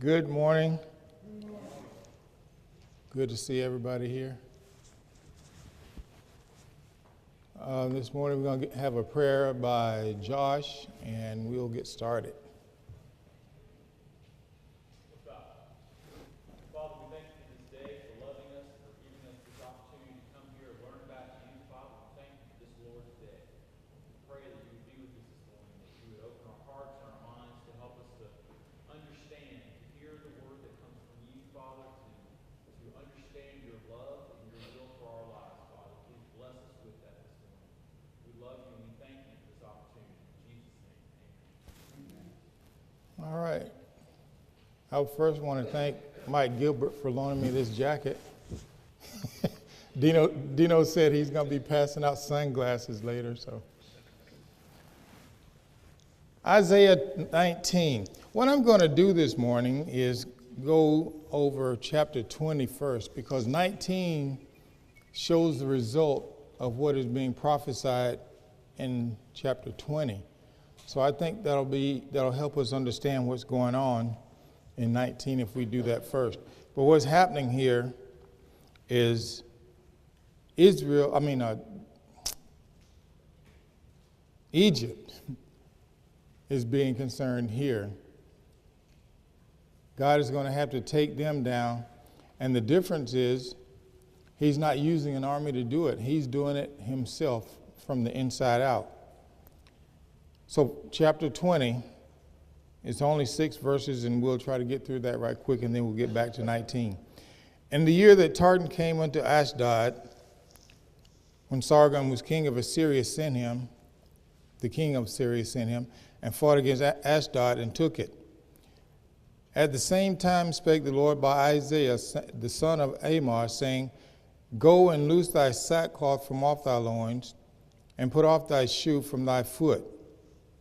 Good morning. Good to see everybody here. This morning we're going to have a prayer by Josh, and we'll get started. Father, we thank you for this day, for loving us, for giving us this opportunity to come here and learn about you. Father, we thank you for this Lord's Day. We pray that you would be with us this morning, that you would open our hearts and our minds to help us to understand, to hear the word that comes from you, Father, to understand your love and your will for our lives, Father. Please bless us with that this morning. We love you and we thank you for this opportunity. In Jesus' name, amen. All right. I first want to thank Mike Gilbert for loaning me this jacket. Dino said he's going to be passing out sunglasses later, so. Isaiah 19. What I'm going to do this morning is go over chapter 20 first, because 19 shows the result of what is being prophesied in chapter 20. So I think that'll help us understand what's going on in 19 if we do that first. But what's happening here is Egypt is being concerned here. God is going to have to take them down. And the difference is he's not using an army to do it. He's doing it himself from the inside out. So chapter 20, it's only 6 verses, and we'll try to get through that right quick, and then we'll get back to 19. In the year that Tartan came unto Ashdod, when Sargon was king of Assyria sent him, the king of Syria sent him, and fought against Ashdod and took it. At the same time spake the Lord by Isaiah, the son of Amos, saying, Go and loose thy sackcloth from off thy loins, and put off thy shoe from thy foot.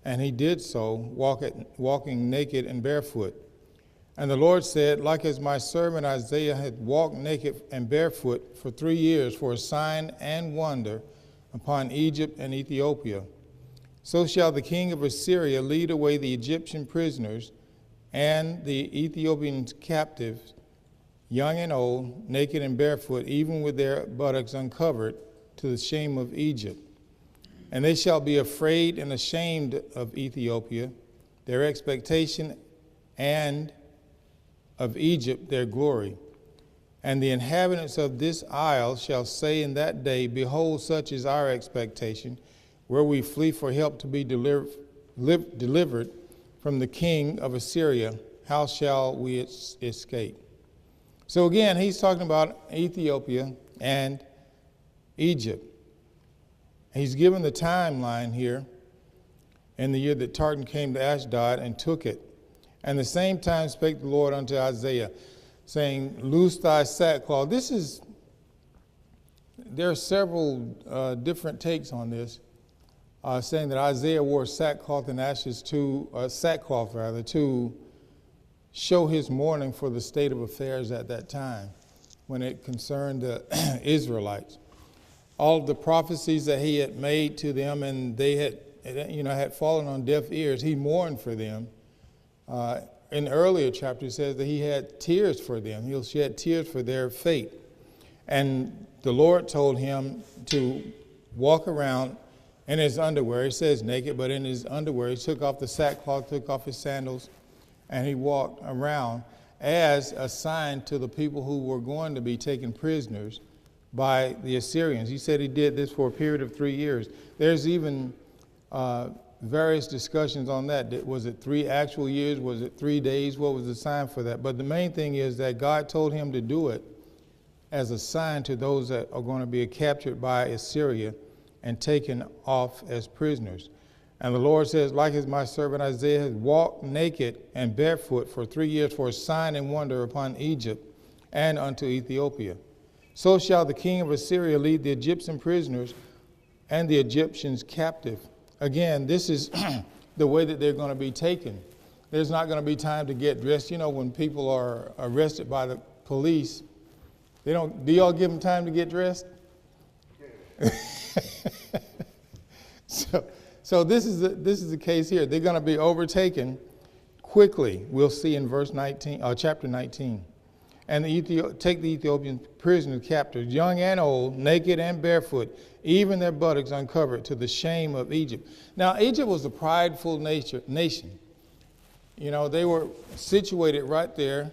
And he did so, walking naked and barefoot. And the Lord said, Like as my servant Isaiah had walked naked and barefoot for 3 years for a sign and wonder upon Egypt and Ethiopia, so shall the king of Assyria lead away the Egyptian prisoners and the Ethiopian captives, young and old, naked and barefoot, even with their buttocks uncovered, to the shame of Egypt. And they shall be afraid and ashamed of Ethiopia, their expectation, and of Egypt, their glory. And the inhabitants of this isle shall say in that day, Behold, such is our expectation, where we flee for help to be delivered from the king of Assyria. How shall we escape? So again, he's talking about Ethiopia and Egypt. He's given the timeline here in the year that Tartan came to Ashdod and took it. And the same time spake the Lord unto Isaiah, saying, Loose thy sackcloth. There are several different takes on this, saying that Isaiah wore sackcloth and ashes to show his mourning for the state of affairs at that time when it concerned the Israelites. All of the prophecies that he had made to them, and they had fallen on deaf ears. He mourned for them. In the earlier chapter, it says that he had tears for them. He'll shed tears for their fate. And the Lord told him to walk around in his underwear. It says naked, but in his underwear, he took off the sackcloth, took off his sandals, and he walked around as a sign to the people who were going to be taken prisoners by the Assyrians. He said he did this for a period of 3 years. There's even various discussions on that. Was it 3 actual years? Was it 3 days? What was the sign for that? But the main thing is that God told him to do it as a sign to those that are going to be captured by Assyria and taken off as prisoners. And the Lord says, Like as my servant Isaiah has walked naked and barefoot for 3 years for a sign and wonder upon Egypt and unto Ethiopia, so shall the king of Assyria lead the Egyptian prisoners and the Egyptians captive. Again, this is the way that they're going to be taken. There's not going to be time to get dressed. You know, when people are arrested by the police, do y'all give them time to get dressed? So this is the case here. They're going to be overtaken quickly. We'll see in verse 19, chapter 19. And take the Ethiopian prisoners captives, young and old, naked and barefoot, even their buttocks uncovered, to the shame of Egypt. Now, Egypt was a prideful nation. You know, they were situated right there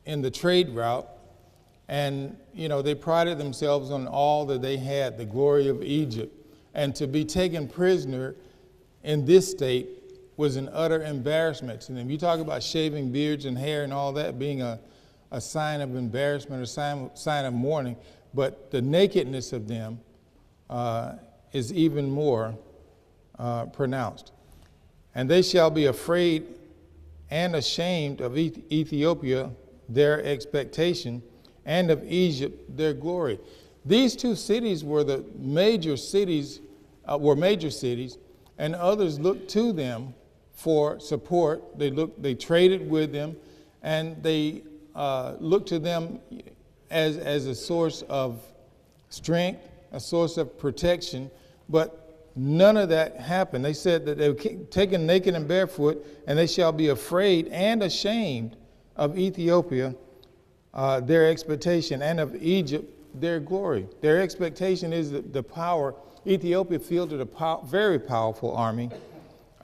in the trade route, and, you know, they prided themselves on all that they had, the glory of Egypt. And to be taken prisoner in this state was an utter embarrassment to them. You talk about shaving beards and hair and all that being a sign of embarrassment or sign of mourning, but the nakedness of them is even more pronounced. And they shall be afraid and ashamed of Ethiopia, their expectation, and of Egypt, their glory. These two cities were the major cities, and others looked to them for support. They traded with them, and they looked to them as a source of strength, a source of protection, but none of that happened. They said that they were taken naked and barefoot, and they shall be afraid and ashamed of Ethiopia, their expectation, and of Egypt, their glory. Their expectation is the power. Ethiopia fielded a very powerful army,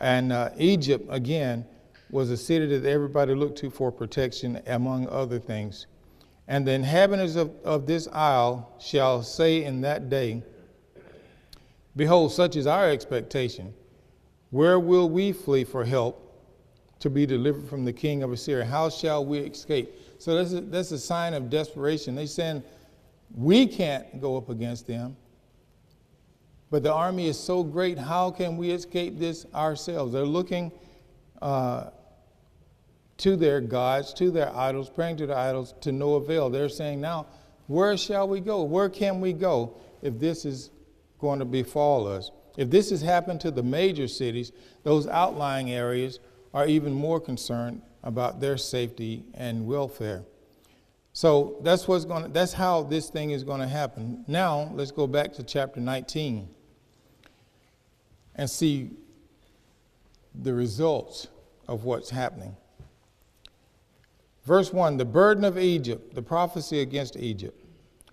and Egypt, again, was a city that everybody looked to for protection, among other things. And the inhabitants of this isle shall say in that day, behold, such is our expectation. Where will we flee for help to be delivered from the king of Assyria? How shall we escape? So that's a sign of desperation. They're saying, we can't go up against them, but the army is so great, how can we escape this ourselves? They're looking to their gods, to their idols, praying to their idols to no avail. They're saying now, where shall we go? Where can we go if this is going to befall us? If this has happened to the major cities, those outlying areas are even more concerned about their safety and welfare. So that's how this thing is going to happen. Now, let's go back to chapter 19 and see the results of what's happening. Verse 1, the burden of Egypt, the prophecy against Egypt.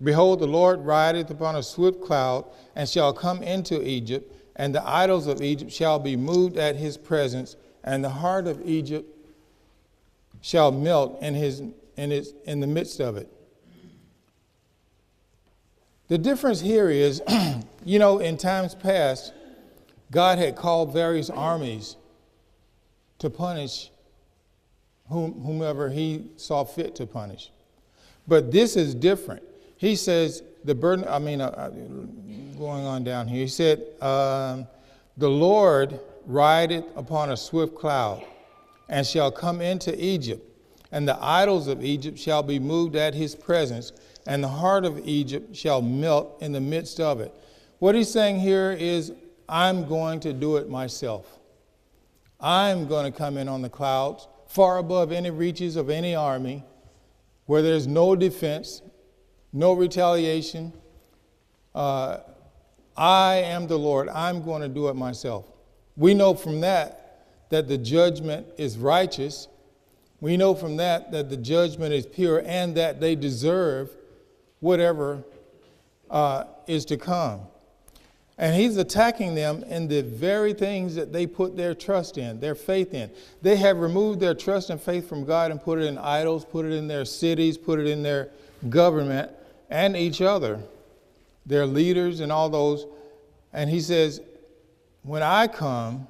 Behold, the Lord rideth upon a swift cloud, and shall come into Egypt, and the idols of Egypt shall be moved at his presence, and the heart of Egypt shall melt in the midst of it. The difference here is, in times past, God had called various armies to punish whomever he saw fit to punish. But this is different. He says, going on down here, he said, the Lord rideth upon a swift cloud, and shall come into Egypt, and the idols of Egypt shall be moved at his presence, and the heart of Egypt shall melt in the midst of it. What he's saying here is, I'm going to do it myself. I'm going to come in on the clouds, far above any reaches of any army, where there's no defense, no retaliation. I am the Lord. I'm going to do it myself. We know from that the judgment is righteous. We know from that the judgment is pure, and that they deserve whatever is to come. And he's attacking them in the very things that they put their trust in, their faith in. They have removed their trust and faith from God and put it in idols, put it in their cities, put it in their government and each other, their leaders and all those. And he says, when I come,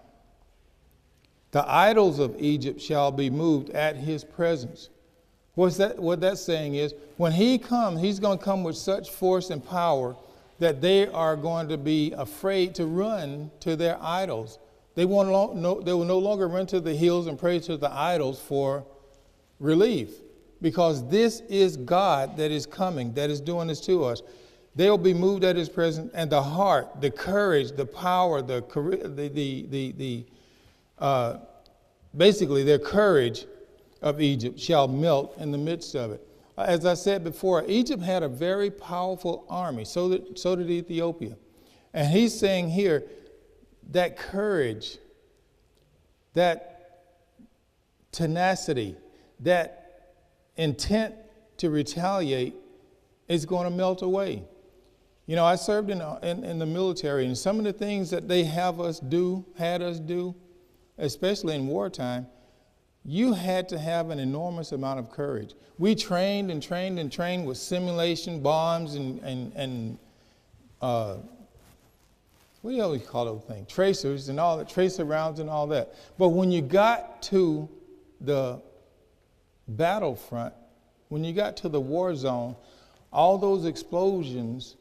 the idols of Egypt shall be moved at his presence. What that's saying is, when he comes, he's going to come with such force and power that they are going to be afraid to run to their idols. They will no longer run to the hills and pray to the idols for relief, because this is God that is coming, that is doing this to us. They'll be moved at his presence, and the heart, the courage, the power, basically their courage of Egypt shall melt in the midst of it. As I said before, Egypt had a very powerful army. So did Ethiopia. And he's saying here that courage, that tenacity, that intent to retaliate is going to melt away. You know, I served in the military, and some of the things that they had us do, especially in wartime, you had to have an enormous amount of courage. We trained with simulation bombs and what do you always call those things? Tracers and all that, tracer rounds and all that. But when you got to the battlefront, when you got to the war zone, all those explosions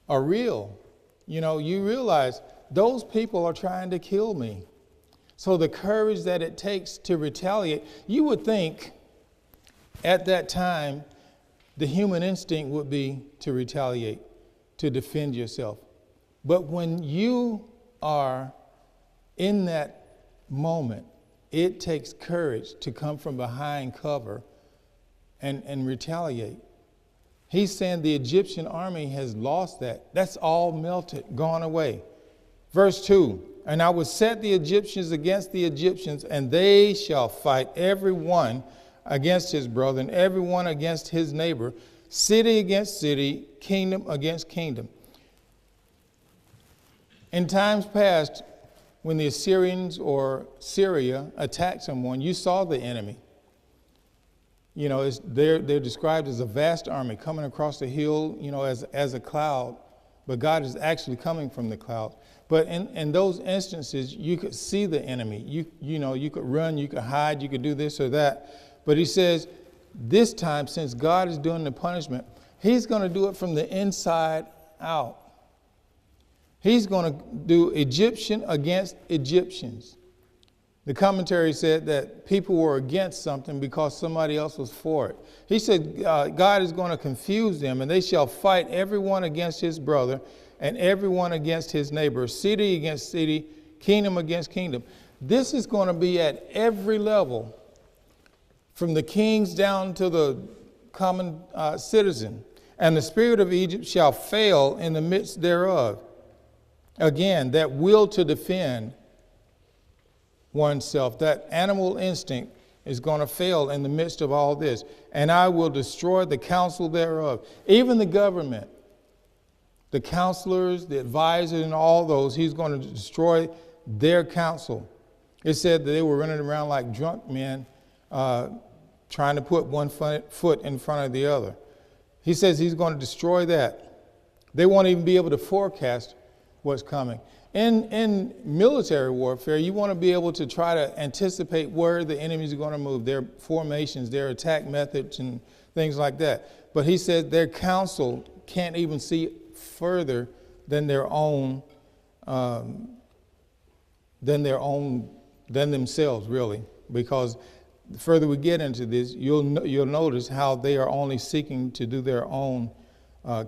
are real. You know, you realize those people are trying to kill me. So the courage that it takes to retaliate, you would think at that time the human instinct would be to retaliate, to defend yourself. But when you are in that moment, it takes courage to come from behind cover and retaliate. He's saying the Egyptian army has lost that. That's all melted, gone away. Verse 2, and I will set the Egyptians against the Egyptians, and they shall fight every one against his brother, and every one against his neighbor, city against city, kingdom against kingdom. In times past, when the Assyrians or Syria attacked someone, you saw the enemy. You know, they're described as a vast army coming across the hill, you know, as a cloud, but God is actually coming from the cloud. But in those instances, you could see the enemy. You know, you could run, you could hide, you could do this or that. But he says, this time, since God is doing the punishment, he's going to do it from the inside out. He's going to do Egyptian against Egyptians. The commentary said that people were against something because somebody else was for it. He said God is going to confuse them, and they shall fight everyone against his brother and everyone against his neighbor, city against city, kingdom against kingdom. This is going to be at every level, from the kings down to the common citizen. And the spirit of Egypt shall fail in the midst thereof. Again, that will to defend oneself, that animal instinct is going to fail in the midst of all this. And I will destroy the counsel thereof. Even the government, the counselors, the advisors, and all those, he's going to destroy their counsel. It said that they were running around like drunk men, trying to put one foot in front of the other. He says he's going to destroy that. They won't even be able to forecast what's coming. In military warfare, you want to be able to try to anticipate where the enemies are going to move, their formations, their attack methods, and things like that. But he said their counsel can't even see further than than themselves, really, because the further we get into this, you'll notice how they are only seeking to do their own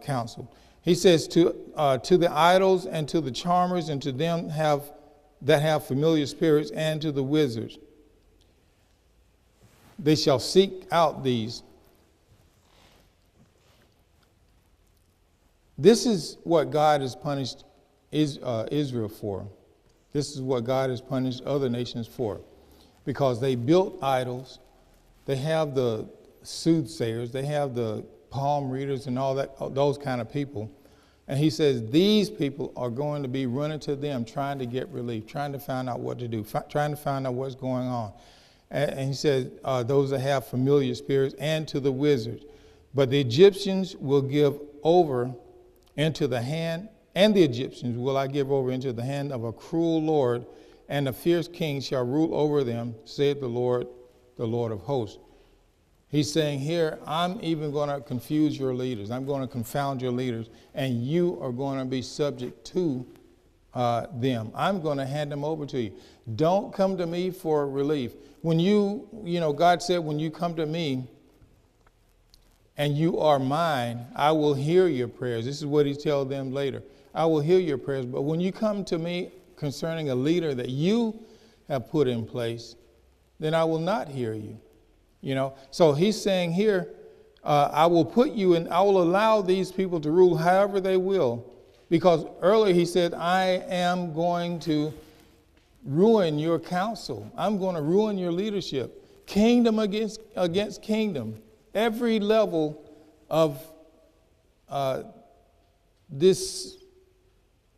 counsel. He says to the idols and to the charmers and to them that have familiar spirits and to the wizards. They shall seek out these. This is what God has punished Israel for. This is what God has punished other nations for. Because they built idols. They have the soothsayers. They have the palm readers and all that, those kind of people. And he says these people are going to be running to them, trying to get relief, trying to find out what to do, trying to find out what's going on. And he says those that have familiar spirits and to the wizards. But the Egyptians will give over into the hand, and the Egyptians will I give over into the hand of a cruel Lord, and a fierce king shall rule over them, saith the Lord of hosts. He's saying here, I'm even going to confuse your leaders. I'm going to confound your leaders, and you are going to be subject to them. I'm going to hand them over to you. Don't come to me for relief. When God said, when you come to me and you are mine, I will hear your prayers. This is what he tells them later. I will hear your prayers. But when you come to me concerning a leader that you have put in place, then I will not hear you. So he's saying here, I will put you in, I will allow these people to rule however they will. Because earlier he said, I am going to ruin your counsel. I'm going to ruin your leadership. kingdom against kingdom. Every level of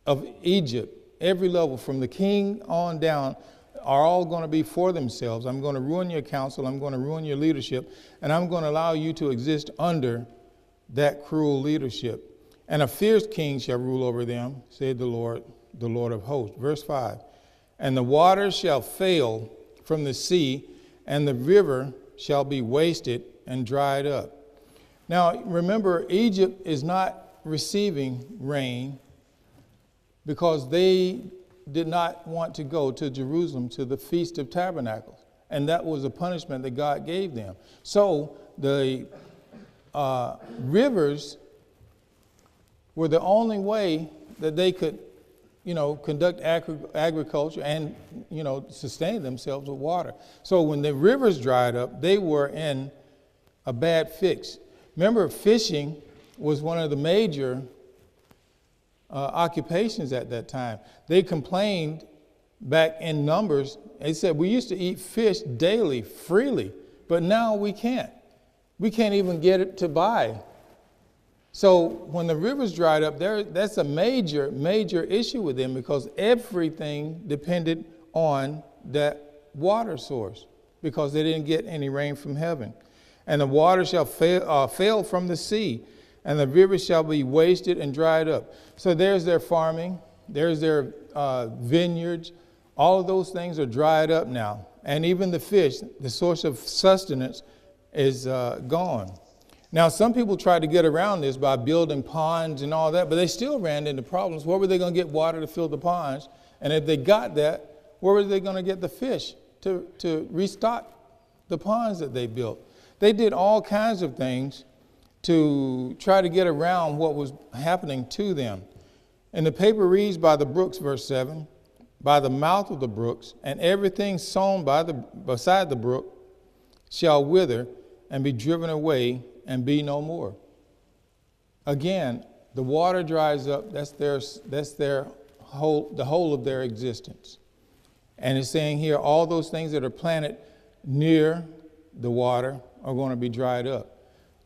of Egypt, every level from the king on down, are all going to be for themselves. I'm going to ruin your counsel. I'm going to ruin your leadership. And I'm going to allow you to exist under that cruel leadership. And a fierce king shall rule over them, said the Lord of hosts. Verse 5, and the waters shall fail from the sea, and the river shall be wasted and dried up. Now, remember, Egypt is not receiving rain because they did not want to go to Jerusalem to the Feast of Tabernacles. And that was a punishment that God gave them. So the rivers were the only way that they could, conduct agriculture and, sustain themselves with water. So when the rivers dried up, they were in a bad fix. Remember, fishing was one of the major occupations at that time. They complained back in Numbers. They said, we used to eat fish daily, freely, but now we can't. We can't even get it to buy. So when the rivers dried up, that's a major, major issue with them because everything depended on that water source because they didn't get any rain from heaven. And the water shall fail from the sea, and the rivers shall be wasted and dried up. So there's their farming, there's their vineyards. All of those things are dried up now. And even the fish, the source of sustenance, is gone. Now, some people tried to get around this by building ponds and all that, but they still ran into problems. Where were they going to get water to fill the ponds? And if they got that, where were they going to get the fish to restock the ponds that they built? They did all kinds of things to try to get around what was happening to them. And the paper reads, by the brooks, verse 7, by the mouth of the brooks, and everything sown beside the brook shall wither and be driven away and be no more. Again, the water dries up. That's the whole of their existence. And it's saying here, all those things that are planted near the water are going to be dried up,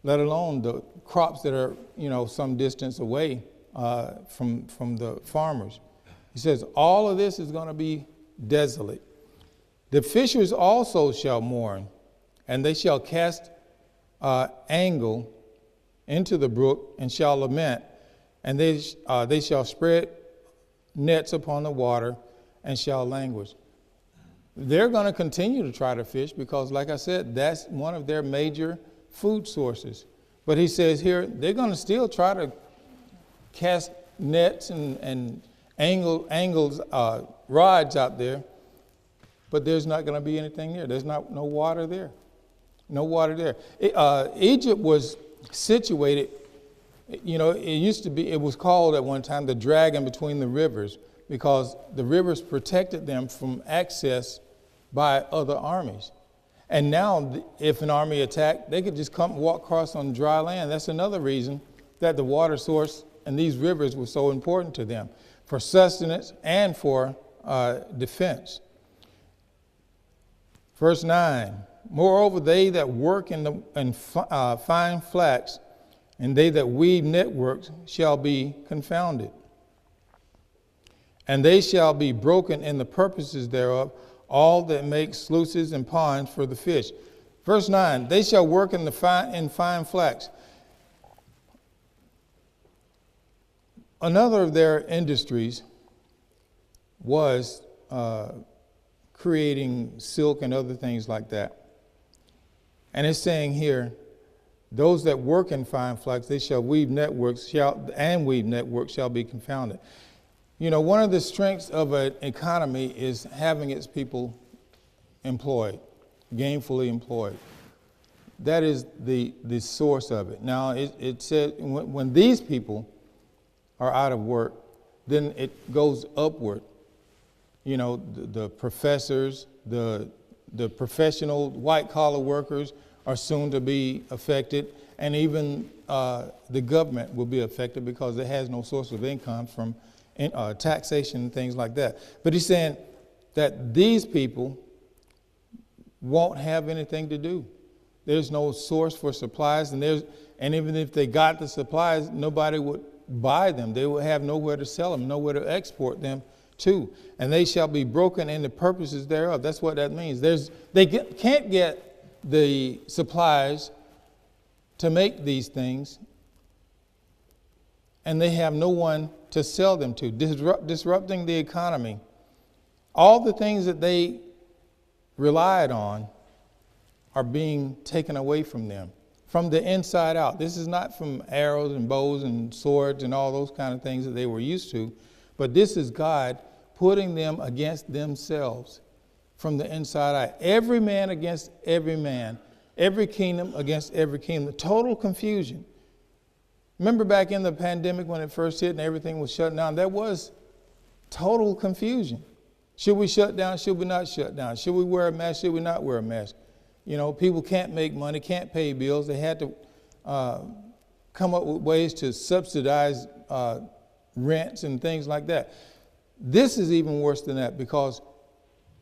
let alone the crops that are, some distance away from the farmers. He says, all of this is going to be desolate. The fishers also shall mourn, and they shall cast angle into the brook and shall lament, and they shall spread nets upon the water and shall languish. They're going to continue to try to fish because, like I said, that's one of their major food sources. But he says here, they're going to still try to cast nets and angles, rods out there, but there's not going to be anything there. There's no water there. No water there. Egypt was situated, it was called at one time the dragon between the rivers because the rivers protected them from access by other armies. And now if an army attacked, they could just come walk across on dry land. That's another reason that the water source and these rivers were so important to them for sustenance and for defense. Verse 9. Moreover, they that work in fine flax, and they that weave networks shall be confounded. And they shall be broken in the purposes thereof, all that make sluices and ponds for the fish. Verse 9, they shall work in fine flax. Another of their industries was creating silk and other things like that. And it's saying here, those that work in fine flax, they shall weave networks, shall be confounded. One of the strengths of an economy is having its people employed, gainfully employed. That is the source of it. Now, it said when these people are out of work, then it goes upward. The professors, the professional white-collar workers are soon to be affected, and even the government will be affected because it has no source of income from taxation and things like that. But he's saying that these people, won't have anything to do. There's no source for supplies, and even if they got the supplies, nobody would buy them. They would have nowhere to sell them, nowhere to export them to. And they shall be broken in the purposes thereof. That's what that means. Can't get the supplies to make these things, and they have no one to sell them to, disrupting the economy. All the things that they relied on are being taken away from them, from the inside out. This is not from arrows and bows and swords and all those kind of things that they were used to, but this is God putting them against themselves from the inside out. Every man against every man, every kingdom against every kingdom. Total confusion. Remember back in the pandemic when it first hit and everything was shut down, there was total confusion. Should we shut down? Should we not shut down? Should we wear a mask? Should we not wear a mask? People can't make money, can't pay bills. They had to come up with ways to subsidize rents and things like that. This is even worse than that because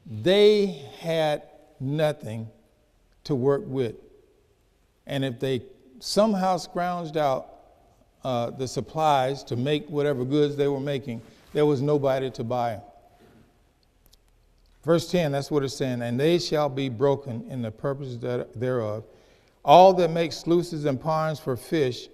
they had nothing to work with. And if they somehow scrounged out the supplies to make whatever goods they were making, there was nobody to buy. Verse 10, that's what it's saying. And they shall be broken in the purposes thereof. All that make sluices and ponds for fish.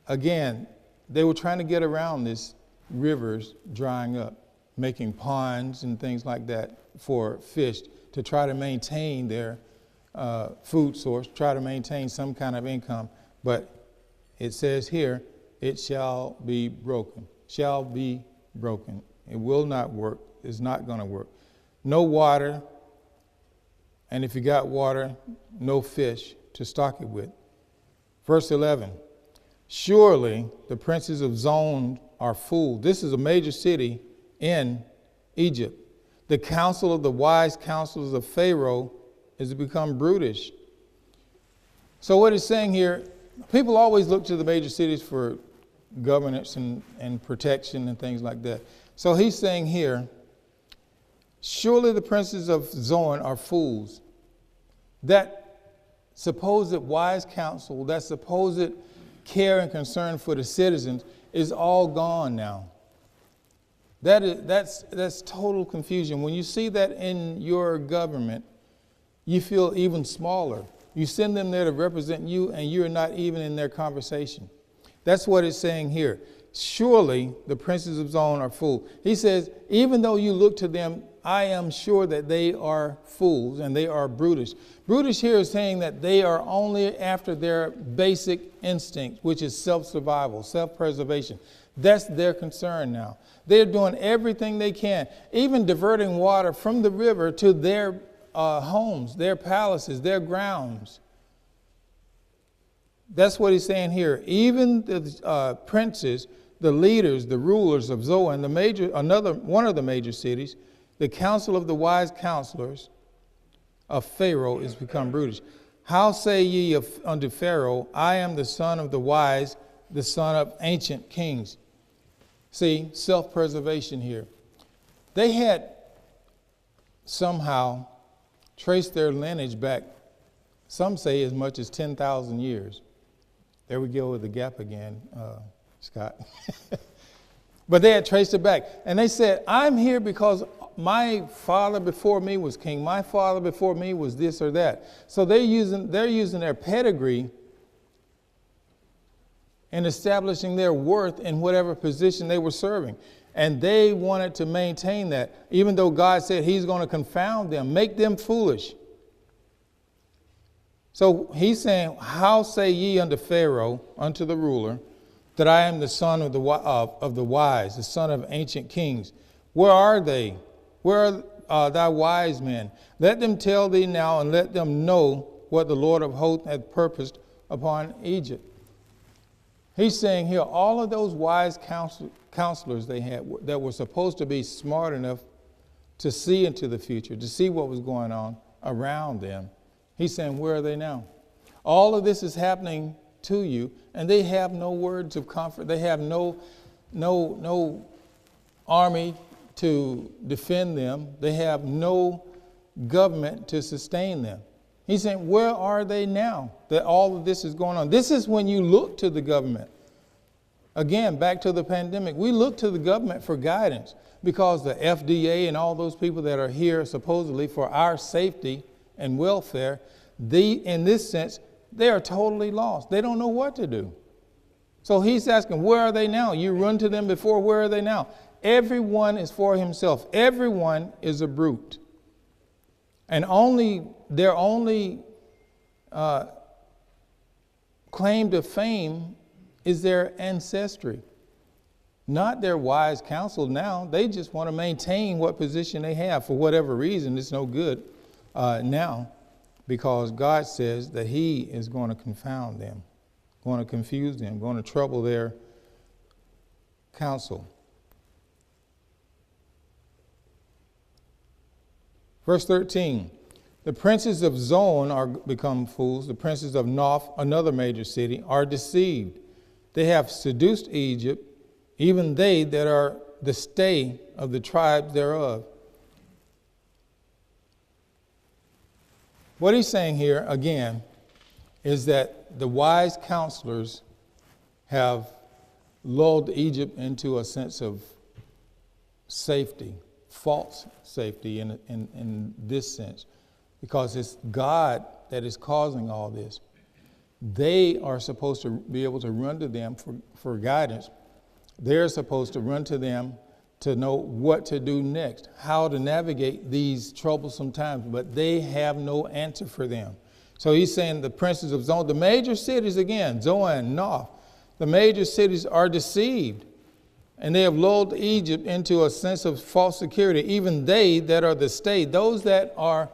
Again, they were trying to get around this rivers drying up, making ponds and things like that for fish to try to maintain their food source, try to maintain some kind of income. But it says here, it shall be broken. Shall be broken. It will not work. It's not going to work. No water, and if you got water, no fish to stock it with. Verse 11, surely the princes of Zon are fooled. This is a major city in Egypt. The counsel of the wise counselors of Pharaoh is to become brutish. So what it's saying here, people always look to the major cities for governance and protection and things like that. So he's saying here, surely the princes of Zon are fools. That supposed wise counsel, that supposed care and concern for the citizens is all gone now. That's total confusion. When you see that in your government, you feel even smaller. You send them there to represent you, and you're not even in their conversation. That's what it's saying here. Surely the princes of Zon are fools. He says, even though you look to them, I am sure that they are fools and they are brutish. Brutish here is saying that they are only after their basic instinct, which is self-survival, self-preservation. That's their concern now. They're doing everything they can, even diverting water from the river to their homes, their palaces, their grounds. That's what he's saying here. Even the princes, the leaders, the rulers of Zoan, one of the major cities, the counsel of the wise counselors of Pharaoh is become brutish. How say ye unto Pharaoh, I am the son of the wise, the son of ancient kings? See, self-preservation here. They had somehow traced their lineage back, some say as much as 10,000 years. There we go with the gap again, Scott. But they had traced it back. And they said, I'm here because my father before me was king. My father before me was this or that. So they're using their pedigree and establishing their worth in whatever position they were serving. And they wanted to maintain that, even though God said he's going to confound them, make them foolish. So he's saying, how say ye unto Pharaoh, unto the ruler, that I am the son of the wise, the son of ancient kings? Where are they? Where are thy wise men? Let them tell thee now, and let them know what the Lord of hosts hath purposed upon Egypt. He's saying here, all of those wise counselors they had that were supposed to be smart enough to see into the future, to see what was going on around them. He's saying, where are they now? All of this is happening to you, and they have no words of comfort. They have no army to defend them. They have no government to sustain them. He's saying, where are they now that all of this is going on? This is when you look to the government. Again, back to the pandemic, we look to the government for guidance because the FDA and all those people that are here supposedly for our safety and welfare, in this sense, they are totally lost. They don't know what to do. So he's asking, where are they now? You run to them before, where are they now? Everyone is for himself. Everyone is a brute. And their only claim to fame is their ancestry, not their wise counsel now. They just want to maintain what position they have for whatever reason. It's no good now, because God says that he is going to confound them, going to confuse them, going to trouble their counsel. Verse 13, the princes of Zon are become fools. The princes of Noph, another major city, are deceived. They have seduced Egypt, even they that are the stay of the tribes thereof. What he's saying here, again, is that the wise counselors have lulled Egypt into a sense of safety, false safety in this sense, because it's God that is causing all this. They are supposed to be able to run to them for guidance. They're supposed to run to them to know what to do next, how to navigate these troublesome times, but they have no answer for them. So he's saying the princes of Zon, the major cities again, Zoan, Noph, the major cities are deceived, and they have lulled Egypt into a sense of false security. Even they that are the stay, those that are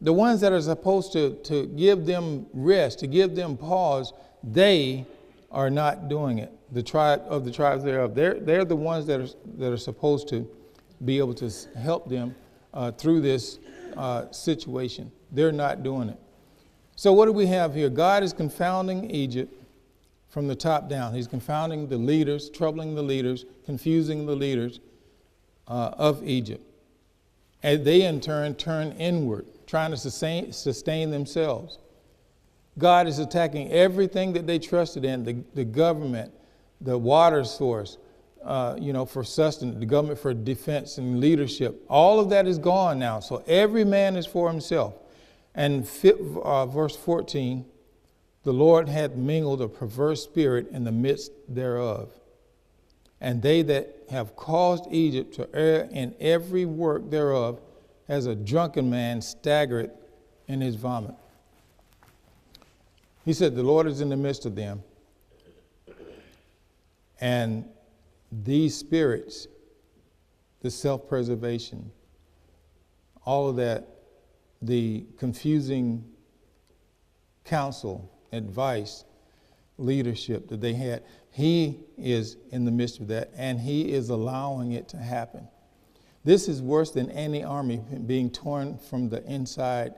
the ones that are supposed to give them rest, to give them pause, they are not doing it. The tribes thereof, they're the ones that are supposed to be able to help them through this situation. They're not doing it. So what do we have here? God is confounding Egypt from the top down. He's confounding the leaders, troubling the leaders, confusing the leaders of Egypt. And they in turn turn inward, trying to sustain themselves. God is attacking everything that they trusted in, the government, the water source, for sustenance, the government for defense and leadership. All of that is gone now. So every man is for himself. And verse 14, the Lord hath mingled a perverse spirit in the midst thereof. And they that have caused Egypt to err in every work thereof, as a drunken man staggereth in his vomit. He said, the Lord is in the midst of them. And these spirits, the self-preservation, all of that, the confusing counsel, advice, leadership that they had, he is in the midst of that, and he is allowing it to happen. This is worse than any army being torn from the inside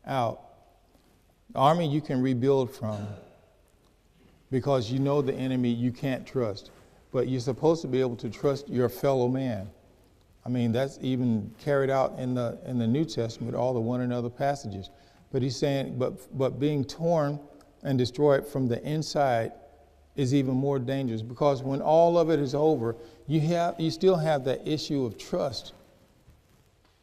out. The army you can rebuild from because you know the enemy you can't trust. But you're supposed to be able to trust your fellow man. I mean, that's even carried out in the New Testament, all the one another passages. But he's saying, but being torn and destroyed from the inside is even more dangerous, because when all of it is over, you still have that issue of trust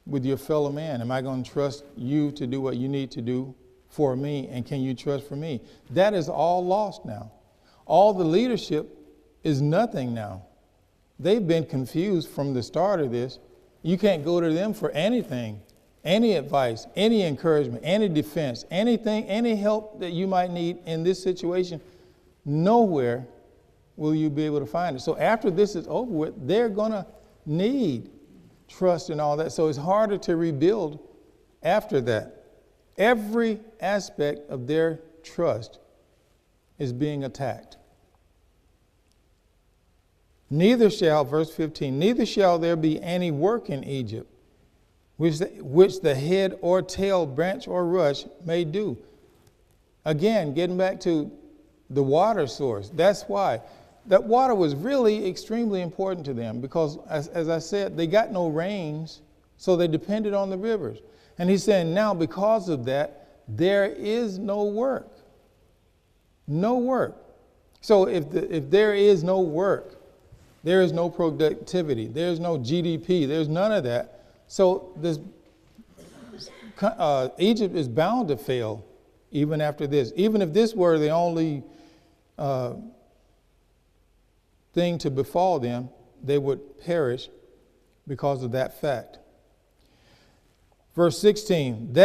with your fellow man. Am I going to trust you to do what you need to do for me, and can you trust for me? That is all lost now. All the leadership is nothing now. They've been confused from the start of this. You can't go to them for anything, any advice, any encouragement, any defense, anything, any help that you might need in this situation. Nowhere will you be able to find it. So after this is over with, they're going to need trust and all that. So it's harder to rebuild after that. Every aspect of their trust is being attacked. Neither shall, verse 15, neither shall there be any work in Egypt, which the head or tail, branch or rush may do. Again, getting back to the water source. That's why. That water was really extremely important to them, because, as I said, they got no rains So they depended on the rivers. And he's saying now because of that, there is no work. No work. So if there is no work, there is no productivity, there's no GDP, there's none of that. So this Egypt is bound to fail even after this. Even if this were the only thing to befall them, they would perish because of that fact. Verse 16,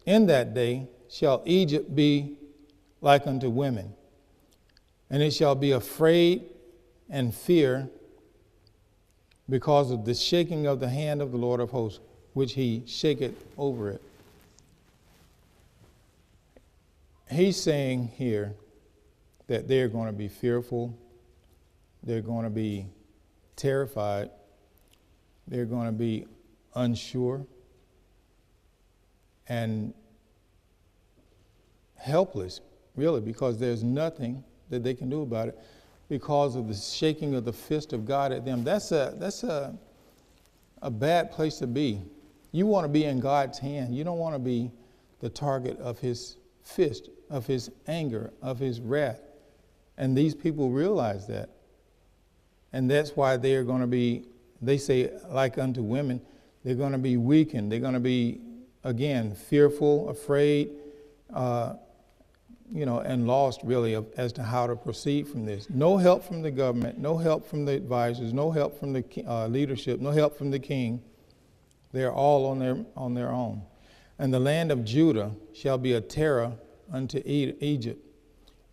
in that day shall Egypt be like unto women, and it shall be afraid and fear because of the shaking of the hand of the Lord of hosts, which he shaketh over it. He's saying here that they're going to be fearful, they're going to be terrified, they're going to be unsure and helpless, really, because there's nothing that they can do about it because of the shaking of the fist of God at them. That's a bad place to be. You want to be in God's hand. You don't want to be the target of his fist, of his anger, of his wrath. And these people realize that. And that's why they are going to be, they say, like unto women, they're going to be weakened. They're going to be, again, fearful, afraid, and lost, really, as to how to proceed from this. No help from the government, no help from the advisors, no help from the leadership, no help from the king. They are all on their own. And the land of Judah shall be a terror unto Egypt.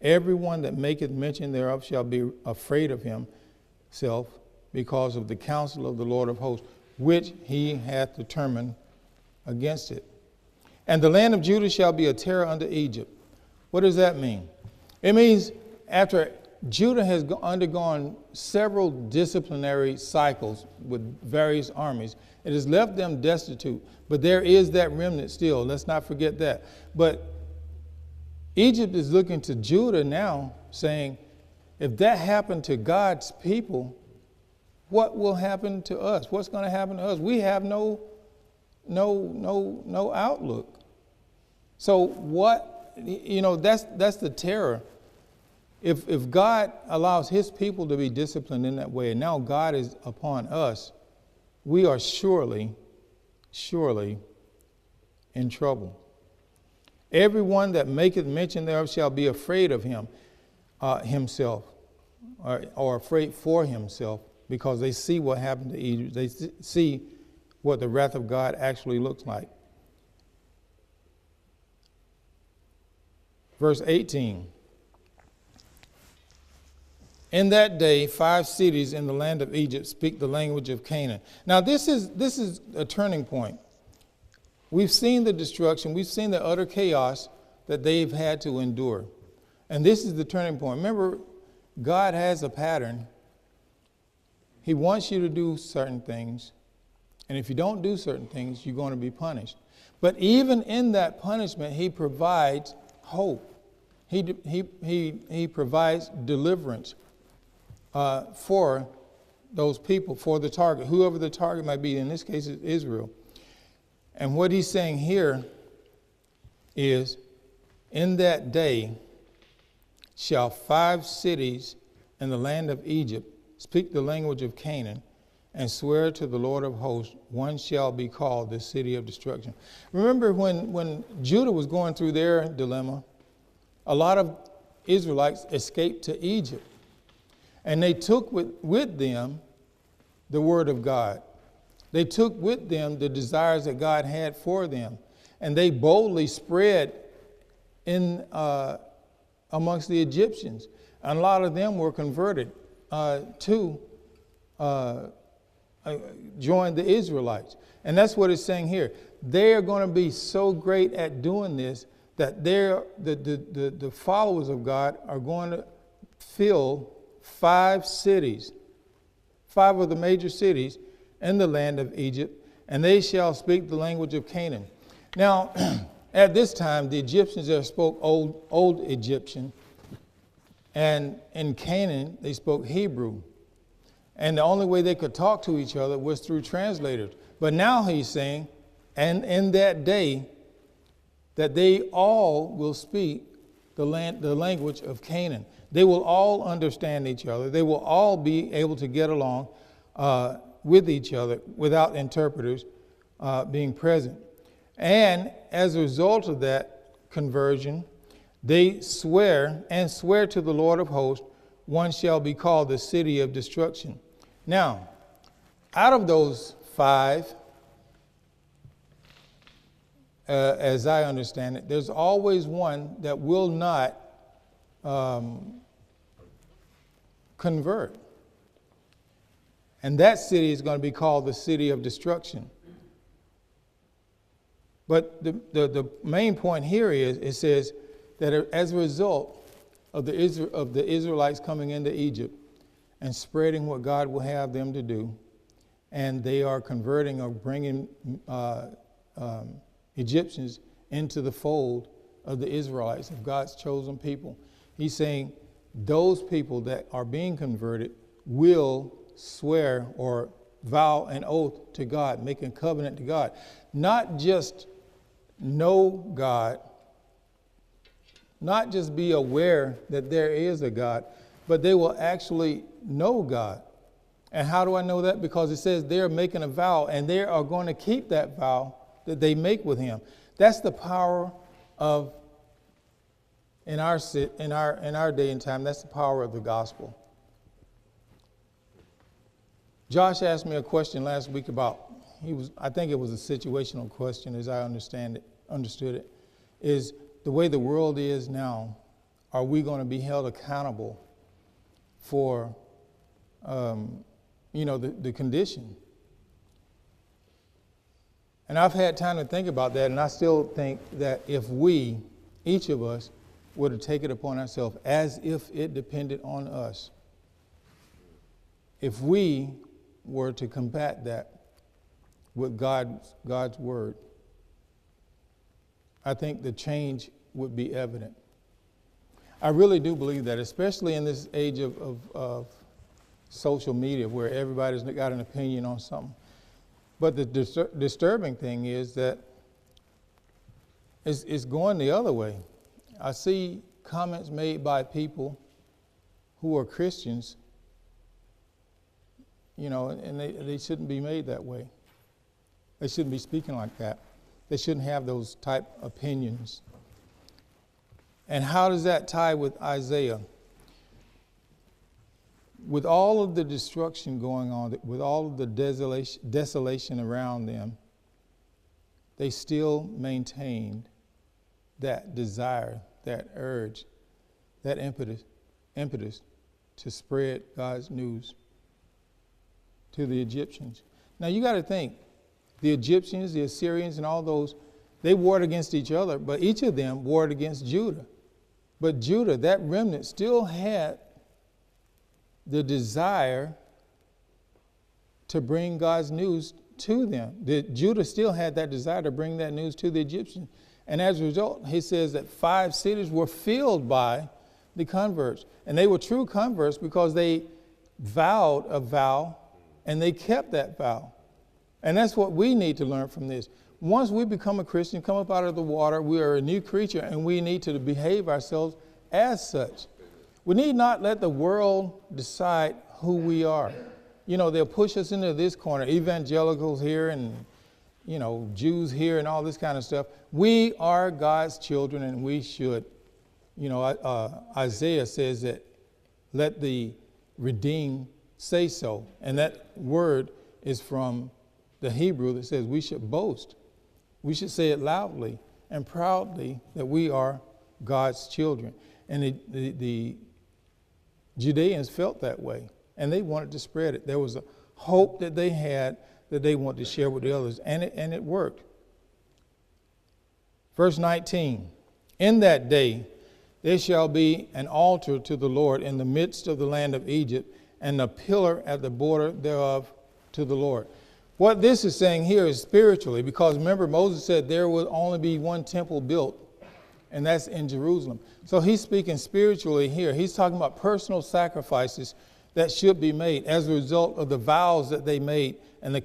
Everyone that maketh mention thereof shall be afraid of himself because of the counsel of the Lord of hosts, which he hath determined against it. And the land of Judah shall be a terror unto Egypt. What does that mean? It means after Judah has undergone several disciplinary cycles with various armies, it has left them destitute. But there is that remnant still. Let's not forget that. But Egypt is looking to Judah now, saying, if that happened to God's people, what will happen to us? What's going to happen to us? We have no outlook. So what, that's the terror. If God allows his people to be disciplined in that way, and now God is upon us, we are surely in trouble. Everyone that maketh mention thereof shall be afraid of himself, or afraid for himself, because they see what happened to Egypt. They see what the wrath of God actually looks like. Verse 18. In that day, 5 cities in the land of Egypt speak the language of Canaan. Now, this is a turning point. We've seen the destruction. We've seen the utter chaos that they've had to endure. And this is the turning point. Remember, God has a pattern. He wants you to do certain things. And if you don't do certain things, you're going to be punished. But even in that punishment, he provides hope. He provides deliverance for those people, for the target, whoever the target might be. In this case, it's Israel. And what he's saying here is, in that day shall 5 cities in the land of Egypt speak the language of Canaan and swear to the Lord of hosts, one shall be called the city of destruction. Remember when Judah was going through their dilemma, a lot of Israelites escaped to Egypt. And they took with them the word of God. They took with them the desires that God had for them. And they boldly spread in amongst the Egyptians. And a lot of them were converted to join the Israelites. And that's what it's saying here. They are going to be so great at doing this that the followers of God are going to fill 5 cities, 5 of the major cities in the land of Egypt, and they shall speak the language of Canaan. Now, at this time, the Egyptians there spoke old Egyptian, and in Canaan they spoke Hebrew. And the only way they could talk to each other was through translators. But now he's saying, and in that day, that they all will speak the language of Canaan. They will all understand each other. They will all be able to get along with each other without interpreters being present. And as a result of that conversion, they swear to the Lord of hosts, one shall be called the city of destruction. Now, out of those 5, as I understand it, there's always one that will not convert. And that city is going to be called the city of destruction. But the main point here is, it says that as a result of the Israelites coming into Egypt and spreading what God will have them to do, and they are converting or bringing Egyptians into the fold of the Israelites, of God's chosen people. He's saying those people that are being converted will swear or vow an oath to God, make a covenant to God. Not just know God, not just be aware that there is a God, but they will actually know God. And how do I know that? Because it says they're making a vow, and they are going to keep that vow that they make with him. That's the power of, in our day and time, that's the power of the gospel. Josh asked me a question last week about, I think it was a situational question as I understood it, is the way the world is now, are we going to be held accountable for, the condition? And I've had time to think about that, and I still think that if we, each of us, were to take it upon ourselves as if it depended on us, if we were to combat that with God's word, I think the change would be evident. I really do believe that, especially in this age of social media where everybody's got an opinion on something. But the disturbing thing is that it's going the other way. I see comments made by people who are Christians, and they shouldn't be made that way. They shouldn't be speaking like that. They shouldn't have those type opinions. And how does that tie with Isaiah? With all of the destruction going on, with all of the desolation around them, they still maintained that desire, that urge, that impetus to spread God's news to the Egyptians. Now you got to think, the Egyptians, the Assyrians, and all those, they warred against each other, but each of them warred against Judah. But Judah, that remnant, still had the desire to bring God's news to them. Judah still had that desire to bring that news to the Egyptians. And as a result, he says that 5 cities were filled by the converts. And they were true converts because they vowed a vow and they kept that vow. And that's what we need to learn from this. Once we become a Christian, come up out of the water, we are a new creature, and we need to behave ourselves as such. We need not let the world decide who we are. They'll push us into this corner, evangelicals here and, Jews here and all this kind of stuff. We are God's children, and we should. Isaiah says that let the redeemed say so. And that word is from the Hebrew that says we should boast. We should say it loudly and proudly that we are God's children. And the Judeans felt that way, and they wanted to spread it. There was a hope that they had that they wanted to share with the others, and it worked. Verse 19, in that day there shall be an altar to the Lord in the midst of the land of Egypt, and a pillar at the border thereof to the Lord. What this is saying here is spiritually, because remember Moses said there will only be one temple built, and that's in Jerusalem. So he's speaking spiritually here. He's talking about personal sacrifices that should be made as a result of the vows that they made and the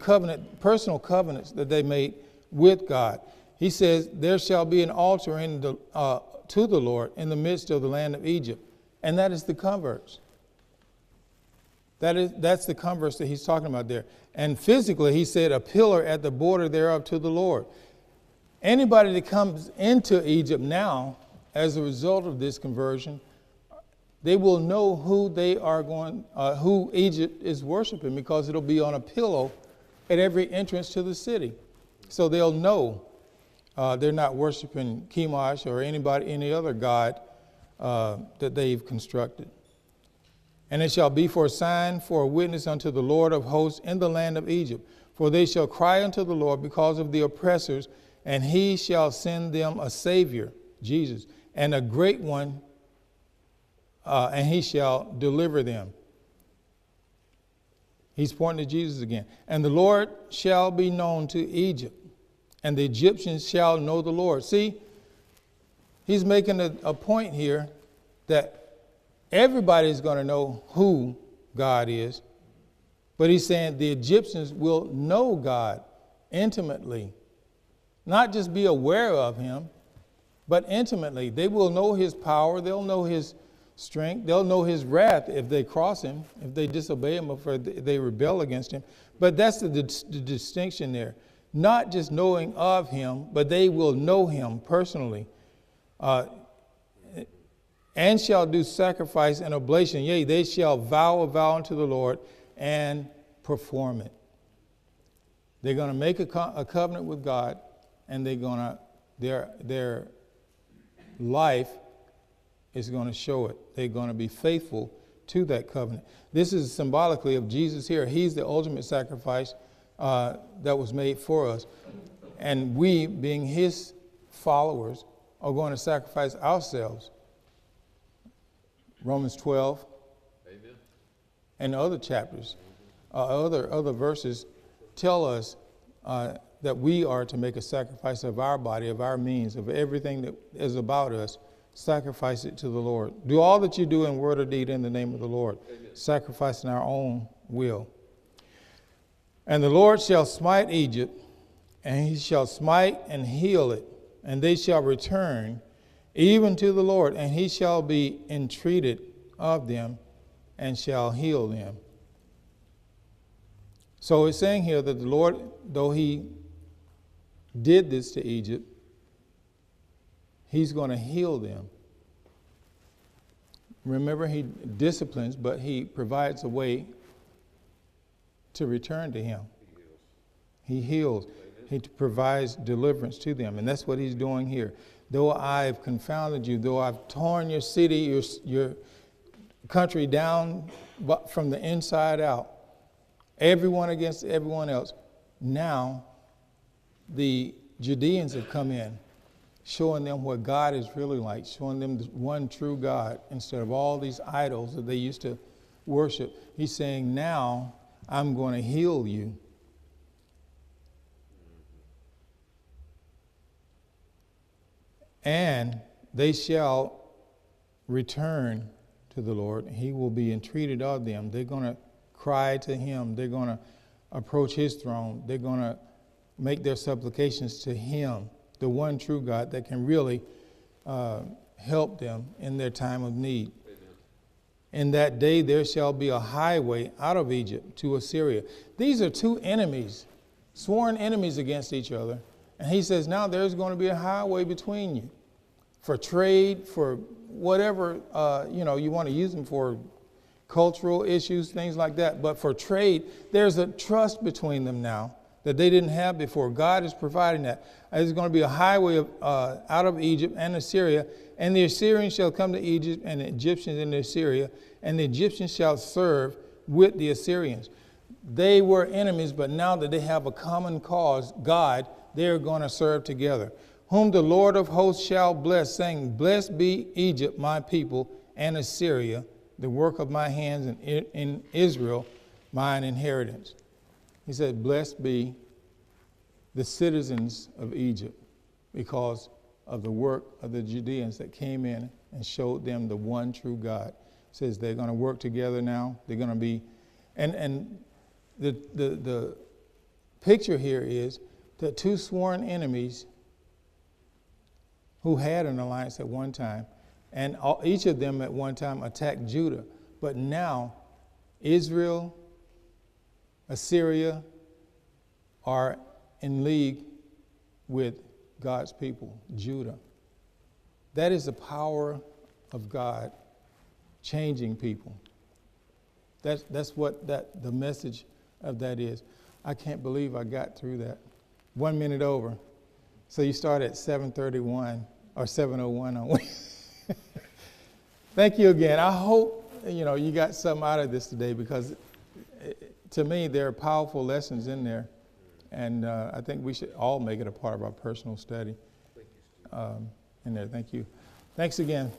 personal covenants that they made with God. He says, there shall be an altar to the Lord in the midst of the land of Egypt. And that is the converts. That's the converts that he's talking about there. And physically, he said, a pillar at the border thereof to the Lord. Anybody that comes into Egypt now, as a result of this conversion, they will know who Egypt is worshiping, because it'll be on a pillow at every entrance to the city. So they'll know they're not worshiping Chemosh or any other god that they've constructed. And it shall be for a sign, for a witness unto the Lord of hosts in the land of Egypt. For they shall cry unto the Lord because of the oppressors, and he shall send them a Savior, Jesus, and a great one, and he shall deliver them. He's pointing to Jesus again. And the Lord shall be known to Egypt, and the Egyptians shall know the Lord. See, he's making a point here that everybody's going to know who God is. But he's saying the Egyptians will know God intimately. Not just be aware of him, but intimately. They will know his power. They'll know his strength. They'll know his wrath if they cross him, if they disobey him, or if they rebel against him. But that's the distinction there. Not just knowing of him, but they will know him personally. And shall do sacrifice and oblation. Yea, they shall vow a vow unto the Lord and perform it. They're going to make a covenant with God, and their life is going to show it. They're going to be faithful to that covenant. This is symbolically of Jesus here. He's the ultimate sacrifice that was made for us. And we, being his followers, are going to sacrifice ourselves. Romans 12, amen, and other chapters, other verses tell us that we are to make a sacrifice of our body, of our means, of everything that is about us. Sacrifice it to the Lord. Do all that you do in word or deed in the name of the Lord, amen, sacrificing our own will. And the Lord shall smite Egypt, and he shall smite and heal it, and they shall return even to the Lord, and he shall be entreated of them and shall heal them. So it's saying here that the Lord, though he did this to Egypt, he's going to heal them. Remember, he disciplines, but he provides a way to return to him. He heals. He provides deliverance to them, and that's what he's doing here. Though I have confounded you, though I've torn your city, your country down from the inside out, everyone against everyone else, now the Judeans have come in, showing them what God is really like, showing them the one true God instead of all these idols that they used to worship. He's saying, now I'm going to heal you. And they shall return to the Lord. He will be entreated of them. They're going to cry to him. They're going to approach his throne. They're going to make their supplications to him, the one true God that can really help them in their time of need. Amen. In that day there shall be a highway out of Egypt to Assyria. These are two enemies, sworn enemies against each other. And he says, now there's going to be a highway between you for trade, for whatever, you want to use them for, cultural issues, things like that. But for trade, there's a trust between them now that they didn't have before. God is providing that. There's going to be a highway out of Egypt and Assyria, and the Assyrians shall come to Egypt, and the Egyptians into Assyria, and the Egyptians shall serve with the Assyrians. They were enemies, but now that they have a common cause, God, they're going to serve together. Whom the Lord of hosts shall bless, saying, blessed be Egypt, my people, and Assyria, the work of my hands, and in Israel, mine inheritance. He said, blessed be the citizens of Egypt, because of the work of the Judeans that came in and showed them the one true God. says they're going to work together now. They're going to be, and the picture here is that two sworn enemies who had an alliance at one time, and each of them at one time attacked Judah. But now Israel, Assyria are in league with God's people, Judah. That is the power of God changing people. That's what the message of that is. I can't believe I got through that. 1 minute over. So you start at 7:31 or 7:01 on Thank you again. I hope you got something out of this today, because to me there are powerful lessons in there, and I think we should all make it a part of our personal study in there. Thank you. Thanks again.